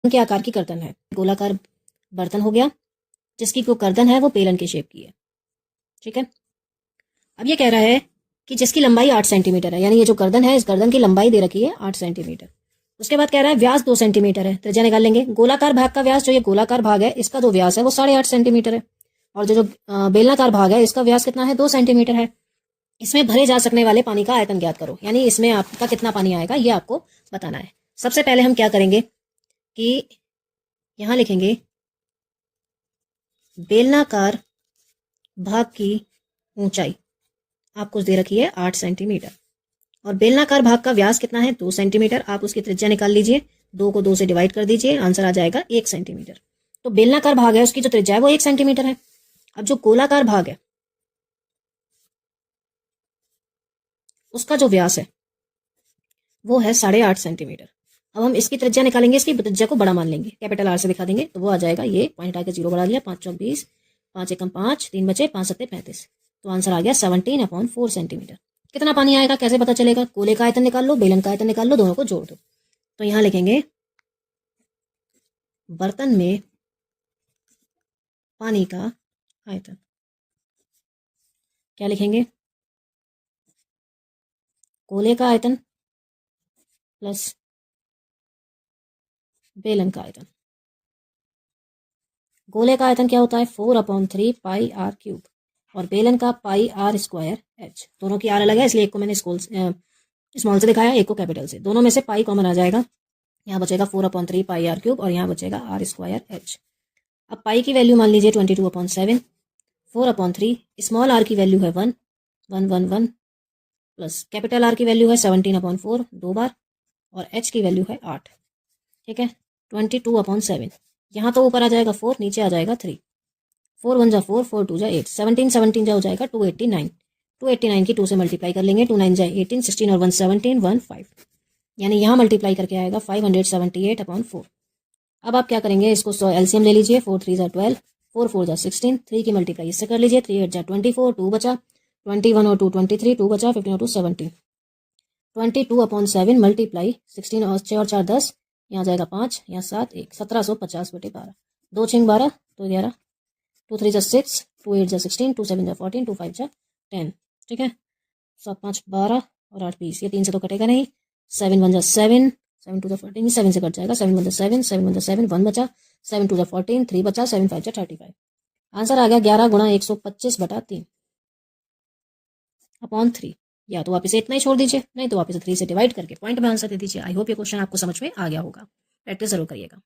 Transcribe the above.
के आकार की कर्तन है। गोलाकार बर्तन हो गया जिसकी जो कर्तन है वो बेलन के शेप की है। ठीक है, अब ये कह रहा है कि जिसकी लंबाई 8 सेंटीमीटर है, यानी ये जो गर्दन है इस गर्दन की लंबाई दे रखी है 8 सेंटीमीटर। उसके बाद कह रहा है व्यास 2 सेंटीमीटर है, त्रिज्या निकाल लेंगे। गोलाकार भाग का व्यास, जो ये गोलाकार भाग है इसका जो व्यास है वो 8.5 सेंटीमीटर है, और जो बेलनाकार भाग है इसका व्यास कितना है, 2 सेंटीमीटर है। इसमें भरे जा सकने वाले पानी का आयतन ज्ञात करो, यानी इसमें आपका कितना पानी आएगा ये आपको बताना है। सबसे पहले हम क्या करेंगे कि यहां लिखेंगे बेलनाकार भाग की ऊंचाई आपको दे रखी है 8 सेंटीमीटर, और बेलनाकार भाग का व्यास कितना है, 2 सेंटीमीटर। आप उसकी त्रिज्या निकाल लीजिए, 2 को 2 से डिवाइड कर दीजिए, आंसर आ जाएगा 1 सेंटीमीटर। तो बेलनाकार भाग है उसकी जो त्रिज्या है वो 1 सेंटीमीटर है। अब जो गोलाकार भाग है उसका जो व्यास है वो है 8.5 सेंटीमीटर। अब हम इसकी त्रिज्या निकालेंगे, इसकी त्रिज्या को बड़ा मान लेंगे, कैपिटल आर से दिखा देंगे, तो वो आ जाएगा ये, पॉइंट आके 0 बढ़ा दिया, 5 चौक 20, 5 एकम 5, 3 बचे, 5 सत्ते 35, तो आंसर आ गया 17/4 सेंटीमीटर। कितना पानी आएगा कैसे पता चलेगा, गोले का आयतन निकाल लो, बेलन का आयतन निकाल लो, दोनों को जोड़ दो। तो यहां लिखेंगे बर्तन में पानी का आयतन, क्या लिखेंगे, गोले का आयतन प्लस बेलन का आयतन। गोले का आयतन क्या होता है, 4/3 पाई आर क्यूब, और बेलन का पाई आर स्क्वायर एच। दोनों की आर अलग है इसलिए एक को मैंने स्मॉल से दिखाया, एक को कैपिटल से। दोनों में से पाई कॉमन आ जाएगा, यहाँ बचेगा 4/3 पाई आर क्यूब, और यहाँ बचेगा आर स्क्वायर एच। अब पाई की वैल्यू मान लीजिए 22/7, 4/3, स्मॉल आर की वैल्यू है 1 प्लस कैपिटल आर की वैल्यू है 17/4 दो बार, और एच की वैल्यू है 8। ठीक है, 22/7, यहाँ तो ऊपर आ जाएगा 4, नीचे आ जाएगा 3, 4 1 जा 4, 4 2 जा 8, 17 17 जा हो जाएगा 289, 289 की 2 से मल्टीप्लाई कर लेंगे, 2 9 जा 18, 16 और 1 17, 1 5, यानी यहाँ मल्टीप्लाई करके आएगा 578/4। अब आप क्या करेंगे, इसको एलसीएम ले लीजिए, 4 3 जा 12, 4 4 जा 16, 3 की मल्टीप्लाई इससे कर लीजिए, 3 8 जा 24, 2 बचा, 21 और 2 23, 2 बचा, 15 और 2 17, 22/7 मल्टीप्लाई 16 और 6 और 4 10, यहाँ जाएगा 5, यहाँ 7 1, 1750/12, 2 6 12, 2 11, 2 3 जा 6, 2 8 जा 16, 2 7 जा 14, 2 5 जा 10। ठीक है, 7 5 12 और 8 20, ये 3 से तो कटेगा नहीं, 7 1 जा 7, 7 2 जा 14, 7 से कट जाएगा, 7 1 जा 7, 7 1 जा 7, 1 बचा, 7 2 जा 14, 3 बचा, 7 5 जा 35। आंसर आ गया 11 गुणा 125/3 या तो आप इसे इतना ही छोड़ दीजिए, नहीं तो आप इसे 3 से डिवाइड करके पॉइंट में आंसर दे दीजिए। आई होप ये क्वेश्चन आपको समझ में आ गया होगा, प्रैक्टिस जरूर करिएगा।